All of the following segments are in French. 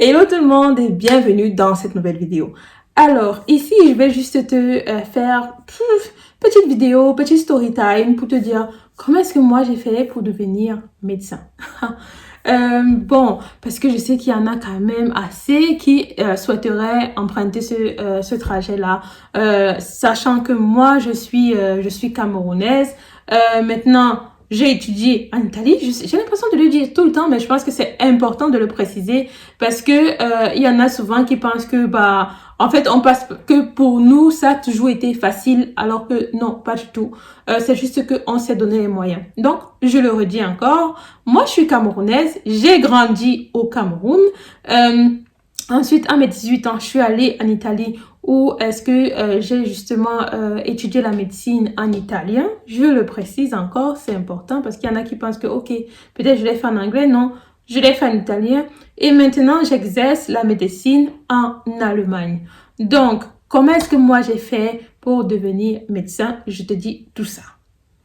Hello tout le monde et bienvenue dans cette nouvelle vidéo. Alors ici je vais juste te faire petite vidéo, petit story time pour te dire comment est-ce que moi j'ai fait pour devenir médecin. Bon, parce que je sais qu'il y en a quand même assez qui souhaiteraient emprunter ce trajet-là, sachant que moi je suis camerounaise. Maintenant, j'ai étudié en Italie. J'ai l'impression de le dire tout le temps, mais je pense que c'est important de le préciser parce que il y en a souvent qui pensent que en fait on passe que pour nous ça a toujours été facile, alors que non, pas du tout. C'est juste que on s'est donné les moyens. Donc je le redis encore, moi je suis camerounaise, j'ai grandi au Cameroun. Ensuite, à mes 18 ans, je suis allée en Italie où est-ce que j'ai justement étudié la médecine en italien. Je le précise encore, c'est important parce qu'il y en a qui pensent que, ok, peut-être je l'ai fait en anglais. Non, je l'ai fait en italien. Et maintenant, j'exerce la médecine en Allemagne. Donc, comment est-ce que moi j'ai fait pour devenir médecin? Je te dis tout ça.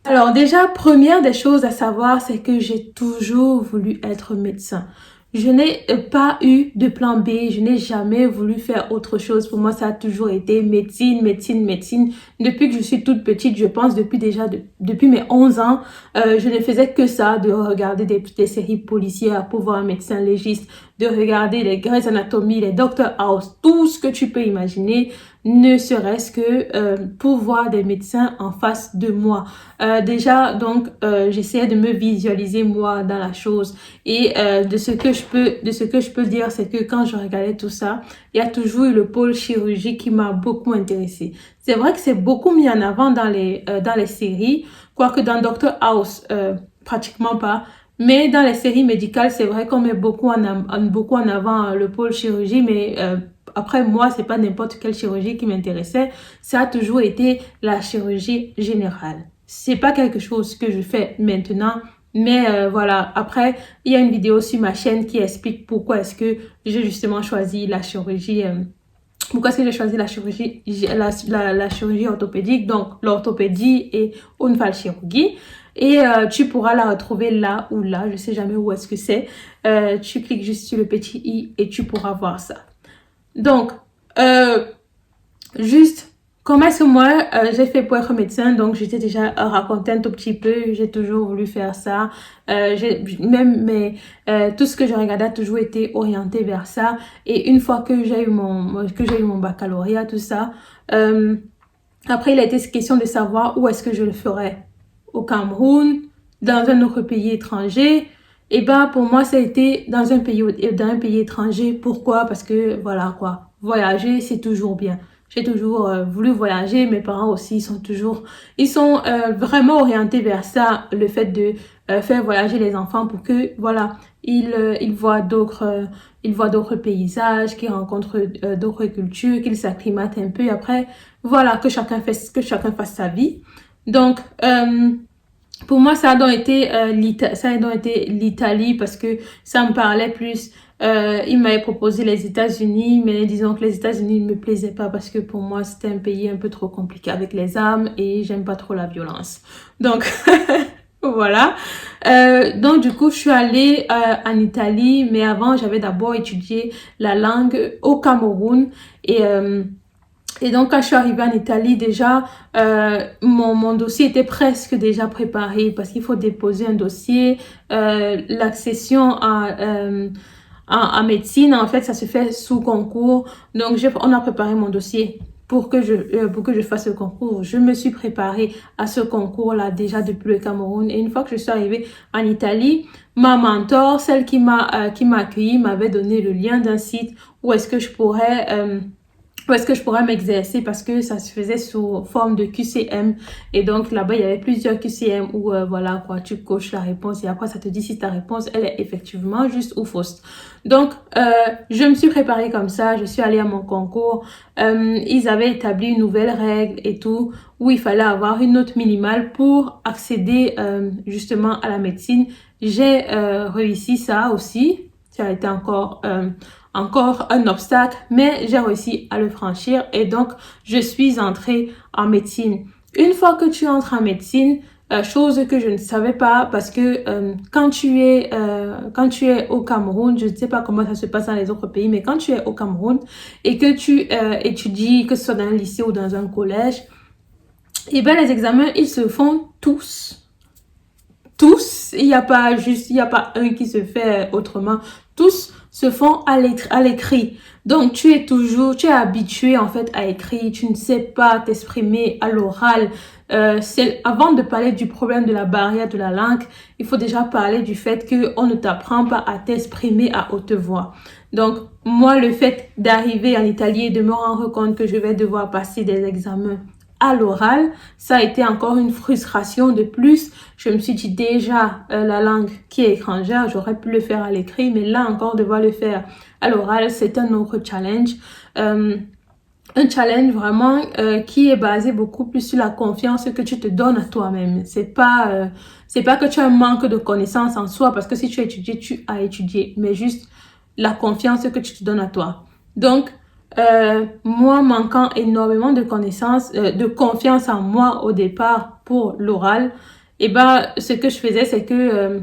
Alors déjà, première des choses à savoir, c'est que j'ai toujours voulu être médecin. Je n'ai pas eu de plan B, je n'ai jamais voulu faire autre chose. Pour moi, ça a toujours été médecine, médecine, médecine. Depuis que je suis toute petite, je pense depuis mes 11 ans, je ne faisais que ça, de regarder des séries policières pour voir un médecin légiste, de regarder les Grey's Anatomy, les Dr House, tout ce que tu peux imaginer, ne serait-ce que pour voir des médecins en face de moi. Déjà, donc, j'essayais de me visualiser moi dans la chose. Et de ce que je peux dire, c'est que quand je regardais tout ça, il y a toujours eu le pôle chirurgie qui m'a beaucoup intéressée. C'est vrai que c'est beaucoup mis en avant dans les séries, quoique dans Dr House, pratiquement pas. Mais dans les séries médicales, c'est vrai qu'on met beaucoup en avant le pôle chirurgie, mais après, moi, c'est pas n'importe quelle chirurgie qui m'intéressait. Ça a toujours été la chirurgie générale. C'est pas quelque chose que je fais maintenant, mais voilà. Après, il y a une vidéo sur ma chaîne qui explique pourquoi est-ce que j'ai justement choisi la chirurgie. Pourquoi est-ce que j'ai choisi la chirurgie, la chirurgie orthopédique, donc l'orthopédie et chirurgie. Et tu pourras la retrouver là ou là, je sais jamais où est-ce que c'est. Tu cliques juste sur le petit i et tu pourras voir ça. Donc, juste, comment est-ce que moi, j'ai fait pour être médecin? Donc, j'étais déjà raconté un tout petit peu. J'ai toujours voulu faire ça. Tout ce que je regardais a toujours été orienté vers ça. Et une fois que j'ai eu mon baccalauréat, tout ça, après, il a été question de savoir où est-ce que je le ferais. Au Cameroun, dans un autre pays étranger. Et ben, pour moi, ça a été dans un pays étranger. Pourquoi? Parce que, voilà, quoi. Voyager, c'est toujours bien. J'ai toujours voulu voyager. Mes parents aussi, ils sont vraiment orientés vers ça, le fait de faire voyager les enfants pour que, voilà, ils voient d'autres paysages, qu'ils rencontrent d'autres cultures, qu'ils s'acclimatent un peu. Après, voilà, que chacun fasse sa vie. Donc, pour moi, ça a donc été l'Italie parce que ça me parlait plus. Il m'avait proposé les États-Unis, mais disons que les États-Unis ne me plaisaient pas parce que pour moi, c'était un pays un peu trop compliqué avec les armes et j'aime pas trop la violence. Donc, voilà. Donc, du coup, je suis allée en Italie, mais avant, j'avais d'abord étudié la langue au Cameroun et donc, quand je suis arrivée en Italie, déjà, mon dossier était presque déjà préparé parce qu'il faut déposer un dossier. L'accession en médecine, en fait, ça se fait sous concours. Donc, on a préparé mon dossier pour que je fasse le concours. Je me suis préparée à ce concours-là déjà depuis le Cameroun. Et une fois que je suis arrivée en Italie, ma mentor, celle qui m'a accueillie, m'avait donné le lien d'un site où est-ce que je pourrais m'exercer parce que ça se faisait sous forme de QCM. Et donc, là-bas, il y avait plusieurs QCM où, voilà, quoi, tu coches la réponse et après, ça te dit si ta réponse, elle est effectivement juste ou fausse. Donc, je me suis préparée comme ça. Je suis allée à mon concours. Ils avaient établi une nouvelle règle et tout où il fallait avoir une note minimale pour accéder, justement, à la médecine. J'ai réussi ça aussi. Ça a été encore un obstacle, mais j'ai réussi à le franchir et donc je suis entrée en médecine. Une fois que tu entres en médecine, chose que je ne savais pas parce que quand tu es au Cameroun, je ne sais pas comment ça se passe dans les autres pays, mais quand tu es au Cameroun et que tu étudies, que ce soit dans un lycée ou dans un collège, et ben les examens, ils se font tous. Tous, il n'y a pas un qui se fait autrement. Tous se font à l'écrit. Donc, tu es habitué en fait à écrire. Tu ne sais pas t'exprimer à l'oral. Avant de parler du problème de la barrière de la langue, il faut déjà parler du fait qu'on ne t'apprend pas à t'exprimer à haute voix. Donc, moi, le fait d'arriver en Italie et de me rendre compte que je vais devoir passer des examens à l'oral, ça a été encore une frustration de plus. Je me suis dit déjà, la langue qui est étrangère, j'aurais pu le faire à l'écrit, mais là encore, devoir le faire à l'oral, c'est un autre challenge. Un challenge vraiment qui est basé beaucoup plus sur la confiance que tu te donnes à toi-même. C'est pas que tu as un manque de connaissances en soi, parce que si tu as étudié, tu as étudié, mais juste la confiance que tu te donnes à toi. Donc, moi manquant énormément de connaissances, de confiance en moi au départ pour l'oral, et ben ce que je faisais, c'est que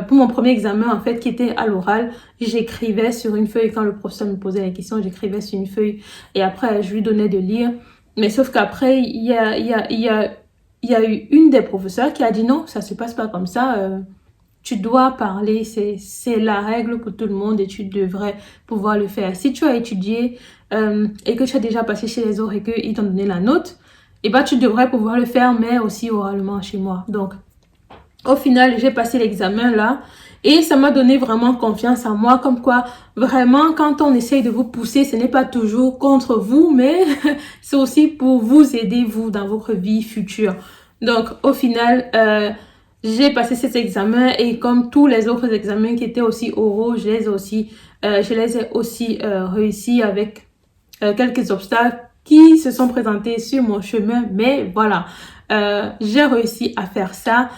pour mon premier examen en fait qui était à l'oral, j'écrivais sur une feuille. Quand le professeur me posait la question, j'écrivais sur une feuille et après je lui donnais de lire. Mais sauf qu'après il y a eu une des professeurs qui a dit non, ça se passe pas comme ça. Tu dois parler, c'est la règle pour tout le monde et tu devrais pouvoir le faire. Si tu as étudié et que tu as déjà passé chez les autres et qu'ils t'ont donné la note, et ben tu devrais pouvoir le faire, mais aussi oralement chez moi. Donc, au final, j'ai passé l'examen là et ça m'a donné vraiment confiance en moi, comme quoi vraiment quand on essaye de vous pousser, ce n'est pas toujours contre vous, mais c'est aussi pour vous aider vous dans votre vie future. Donc, au final, j'ai passé cet examen et comme tous les autres examens qui étaient aussi oraux, je les ai aussi réussi avec quelques obstacles qui se sont présentés sur mon chemin. Mais voilà, j'ai réussi à faire ça.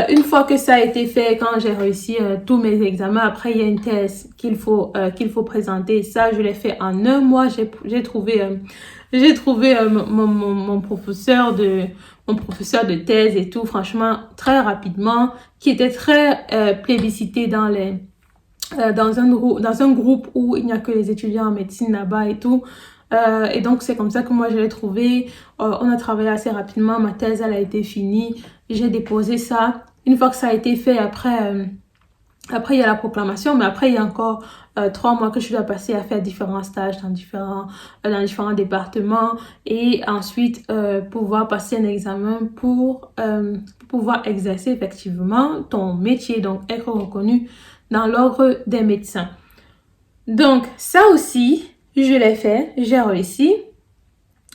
Une fois que ça a été fait, quand j'ai réussi tous mes examens, après il y a une thèse qu'il faut présenter. Ça, je l'ai fait en un mois. J'ai trouvé mon professeur de thèse et tout, franchement, très rapidement, qui était très plébiscité dans un groupe où il n'y a que les étudiants en médecine là-bas et tout. Et donc, c'est comme ça que moi, je l'ai trouvé. On a travaillé assez rapidement. Ma thèse, elle a été finie. J'ai déposé ça. Une fois que ça a été fait, après, il y a la proclamation, mais après, il y a encore 3 mois que je dois passer à faire différents stages dans différents départements et ensuite pouvoir passer un examen pour pouvoir exercer effectivement ton métier, donc être reconnu dans l'ordre des médecins. Donc, ça aussi, je l'ai fait, j'ai réussi.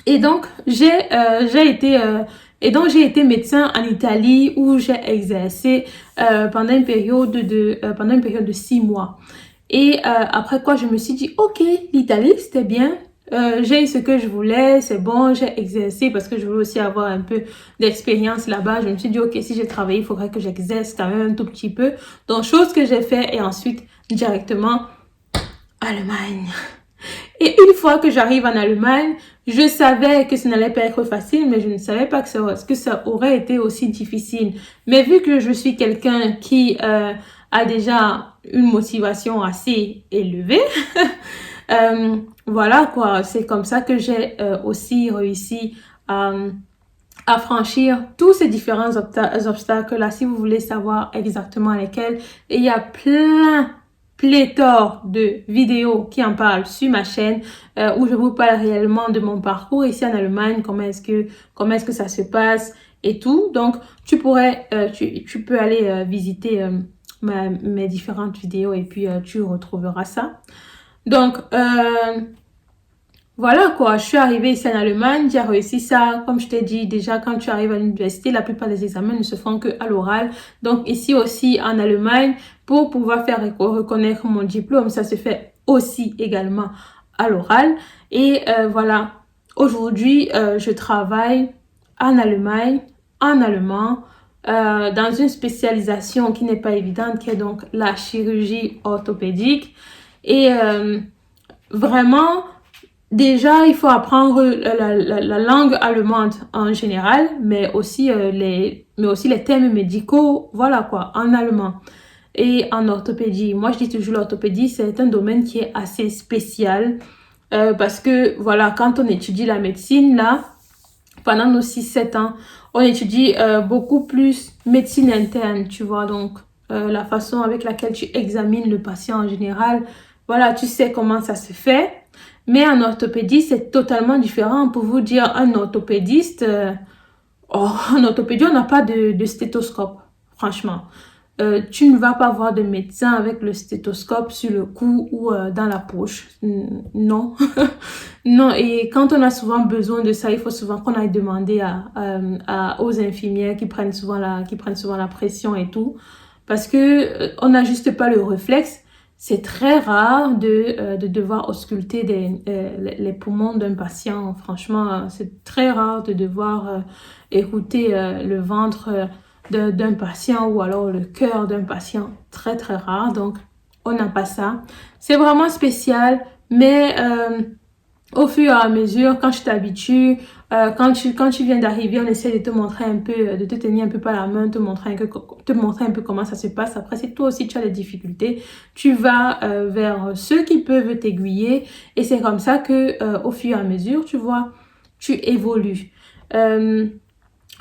Et donc, j'ai été médecin en Italie où j'ai exercé pendant une période de 6 mois. Et après quoi, je me suis dit, ok, l'Italie, c'était bien. J'ai eu ce que je voulais, c'est bon, j'ai exercé parce que je voulais aussi avoir un peu d'expérience là-bas. Je me suis dit, ok, si j'ai travaillé, il faudrait que j'exerce quand même un tout petit peu. Donc, chose que j'ai fait et ensuite, directement, Allemagne. Et une fois que j'arrive en Allemagne, je savais que ça n'allait pas être facile, mais je ne savais pas que ça aurait été aussi difficile. Mais vu que je suis quelqu'un qui a déjà une motivation assez élevée, voilà quoi, c'est comme ça que j'ai aussi réussi à franchir tous ces différents obstacles-là. Si vous voulez savoir exactement lesquels, il y a pléthore de vidéos qui en parlent sur ma chaîne où je vous parle réellement de mon parcours ici en Allemagne, comment est-ce que ça se passe et tout. Donc, tu peux aller visiter mes différentes vidéos et puis tu retrouveras ça. Donc, voilà quoi, je suis arrivée ici en Allemagne, j'ai réussi ça. Comme je t'ai dit, déjà quand tu arrives à l'université, la plupart des examens ne se font que à l'oral. Donc ici aussi en Allemagne, pour pouvoir faire reconnaître mon diplôme, ça se fait aussi également à l'oral. Et voilà, aujourd'hui, je travaille en Allemagne, en allemand, dans une spécialisation qui n'est pas évidente, qui est donc la chirurgie orthopédique. Et vraiment, déjà, il faut apprendre la langue allemande en général, mais aussi, mais aussi les termes médicaux, voilà quoi, en allemand. Et en orthopédie, moi je dis toujours l'orthopédie, c'est un domaine qui est assez spécial parce que voilà, quand on étudie la médecine, là, pendant nos 6 7 ans, on étudie beaucoup plus médecine interne, tu vois, donc la façon avec laquelle tu examines le patient en général, voilà, tu sais comment ça se fait. Mais en orthopédie, c'est totalement différent. Pour vous dire, un orthopédiste, en orthopédie, on n'a pas de stéthoscope, franchement. Tu ne vas pas voir de médecin avec le stéthoscope sur le cou ou dans la poche. Non. Non, et quand on a souvent besoin de ça, il faut souvent qu'on aille demander aux infirmières qui prennent souvent la pression et tout. Parce que on n'a juste pas le réflexe. C'est très rare de devoir ausculter les poumons d'un patient. Franchement, c'est très rare de devoir écouter le ventre d'un patient ou alors le cœur d'un patient. Très, très rare. Donc, on n'a pas ça. C'est vraiment spécial, mais au fur et à mesure, quand tu t'habitues, quand tu viens d'arriver, on essaie de te montrer un peu, de te tenir un peu par la main, te montrer un peu comment ça se passe. Après, si toi aussi tu as des difficultés, tu vas vers ceux qui peuvent t'aiguiller. Et c'est comme ça que, au fur et à mesure, tu vois, tu évolues.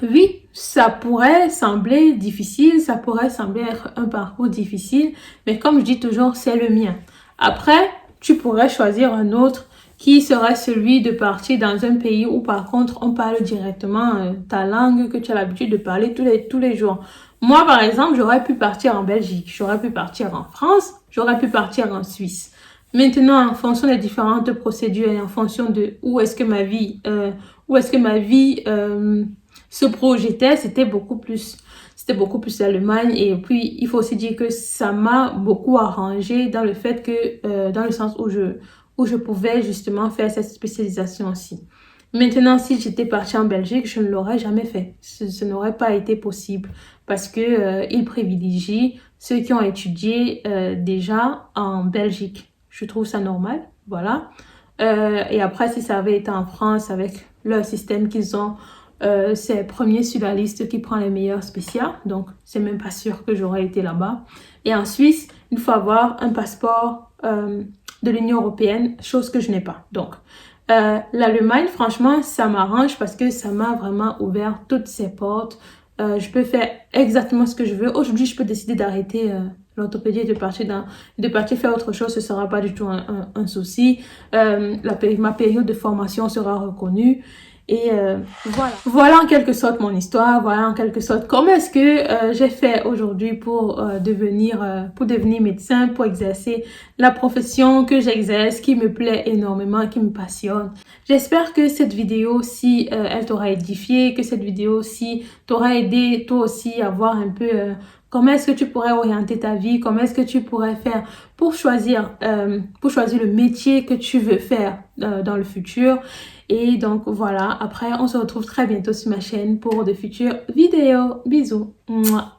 Oui, ça pourrait sembler difficile, ça pourrait sembler être un parcours difficile, mais comme je dis toujours, c'est le mien. Après, tu pourrais choisir un autre qui serait celui de partir dans un pays où par contre on parle directement ta langue que tu as l'habitude de parler tous les jours. Moi, par exemple, j'aurais pu partir en Belgique, j'aurais pu partir en France, j'aurais pu partir en Suisse. Maintenant, en fonction des différentes procédures et en fonction de où est-ce que ma vie se projetait, c'était beaucoup plus l'Allemagne. Et puis, il faut aussi dire que ça m'a beaucoup arrangé dans le fait que, dans le sens où je pouvais justement faire cette spécialisation aussi. Maintenant, si j'étais partie en Belgique, je ne l'aurais jamais fait. Ce n'aurait pas été possible parce que, ils privilégient ceux qui ont étudié, déjà en Belgique. Je trouve ça normal, voilà. Et après, si ça avait été en France avec leur système qu'ils ont, c'est premier sur la liste qui prend les meilleurs spéciaux. Donc, c'est même pas sûr que j'aurais été là-bas. Et en Suisse, il faut avoir un passeport de l'Union européenne, chose que je n'ai pas. Donc, l'Allemagne, franchement, ça m'arrange parce que ça m'a vraiment ouvert toutes ces portes. Je peux faire exactement ce que je veux. Aujourd'hui, je peux décider d'arrêter l'orthopédie et de partir faire autre chose. Ce sera pas du tout un souci. Ma période de formation sera reconnue. Et voilà. Voilà en quelque sorte mon histoire. Voilà en quelque sorte comment est-ce que j'ai fait aujourd'hui pour devenir médecin, pour exercer la profession que j'exerce, qui me plaît énormément, qui me passionne. J'espère que cette vidéo, si elle t'aura édifié, que cette vidéo, si t'aura aidé toi aussi à voir un peu comment est-ce que tu pourrais orienter ta vie, comment est-ce que tu pourrais faire pour choisir le métier que tu veux faire dans le futur. Et donc voilà, après on se retrouve très bientôt sur ma chaîne pour de futures vidéos. Bisous. Mouah.